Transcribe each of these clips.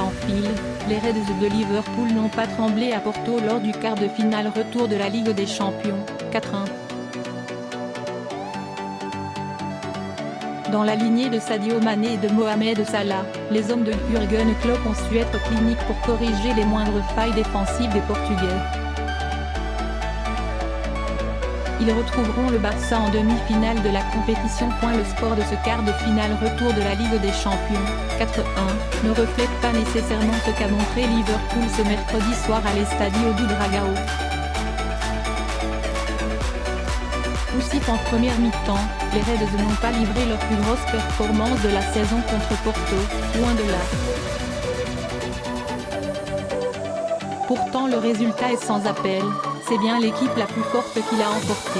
Anfield, les Reds de Liverpool n'ont pas tremblé à Porto lors du quart de finale retour de la Ligue des Champions, 4-1. Dans la lignée de Sadio Mané et de Mohamed Salah, les hommes de Jürgen Klopp ont su être cliniques pour corriger les moindres failles défensives des Portugais. Ils retrouveront le Barça en demi-finale de la compétition. Le score de ce quart de finale retour de la Ligue des Champions, 4-1, ne reflète pas nécessairement ce qu'a montré Liverpool ce mercredi soir à l'Estadio do Dragão. Poussifs en première mi-temps, les Reds n'ont pas livré leur plus grosse performance de la saison contre Porto, loin de là. Pourtant le résultat est sans appel, c'est bien l'équipe la plus forte qui l'a emporté.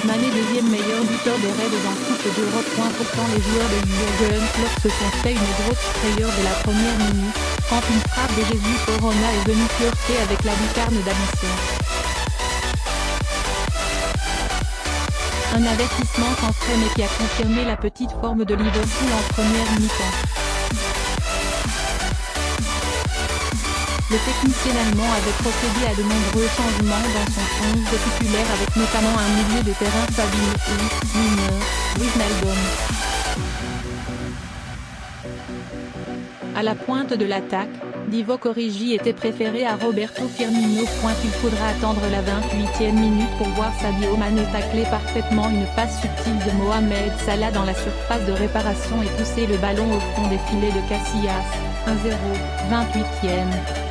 Mané deuxième meilleur buteur des Reds en Coupe d'Europe. Pourtant les joueurs de Jürgen Klopp se sont fait une grosse frayeur de la première minute, quand une frappe de Jesus Corona est venue flirter avec la lucarne d'Alisson. Un avertissement sans frais mais qui a confirmé la petite forme de Liverpool en première mi-temps. Le technicien allemand avait procédé à de nombreux changements dans son 11 de titulaire avec notamment un milieu de terrain Fabinho, Milner, Wijnaldum. À la pointe de l'attaque, Divock Origi était préféré à Roberto Firmino. Il faudra attendre la 28e minute pour voir Sadio Mané tacler parfaitement une passe subtile de Mohamed Salah dans la surface de réparation et pousser le ballon au fond des filets de Casillas, 1-0, 28e.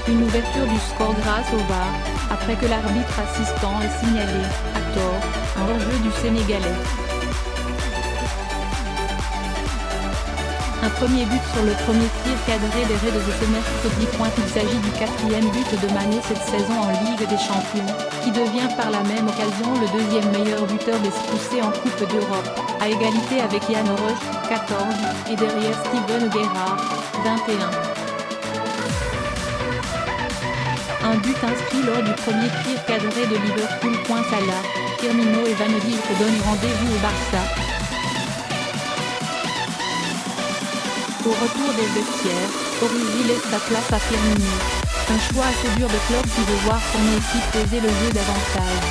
Une ouverture du score grâce au VAR, après que l'arbitre assistant ait signalé, à tort, un hors-jeu du Sénégalais. Un premier but sur le premier tir cadré des Reds de ce mercredi. Il s'agit du 4e but de Mané cette saison en Ligue des Champions, qui devient par la même occasion le deuxième meilleur buteur des Poussés en Coupe d'Europe, à égalité avec Ian Rush, 14, et derrière Steven Gerrard, 21. Un but inscrit lors du premier tir cadré de Liverpool. Salah, Firmino et Van Dijk donnent rendez-vous au Barça. Au retour des vestiaires, Origi laisse sa place à Firmino. Un choix assez dur de Klopp qui veut voir son équipe poser le jeu davantage.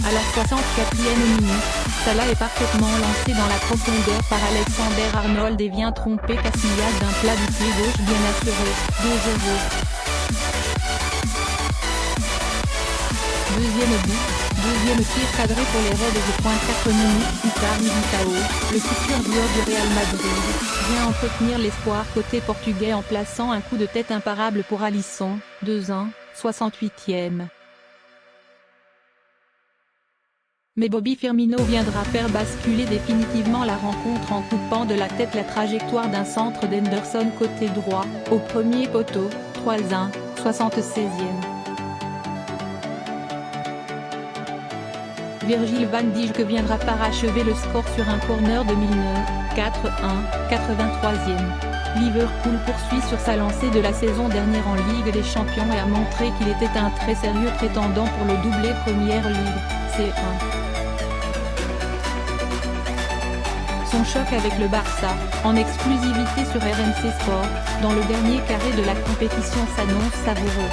À la 64e minute, Salah est parfaitement lancé dans la profondeur par Alexander-Arnold et vient tromper Casillas d'un plat du pied gauche bien assuré, 2-0. Deuxième but, deuxième tir cadré pour les Reds de 4 minutes plus tard. Militao, le futur joueur du Real Madrid, vient entretenir l'espoir côté portugais en plaçant un coup de tête imparable pour Alisson, 2-1, 68e. Mais Bobby Firmino viendra faire basculer définitivement la rencontre en coupant de la tête la trajectoire d'un centre d'Henderson côté droit, au premier poteau, 3-1, 76e. Virgil van Dijk viendra parachever le score sur un corner de Milner, 4-1, 83e. Liverpool poursuit sur sa lancée de la saison dernière en Ligue des Champions et a montré qu'il était un très sérieux prétendant pour le doublé Première Ligue, C1. Son choc avec le Barça, en exclusivité sur RMC Sport, dans le dernier carré de la compétition s'annonce savoureux.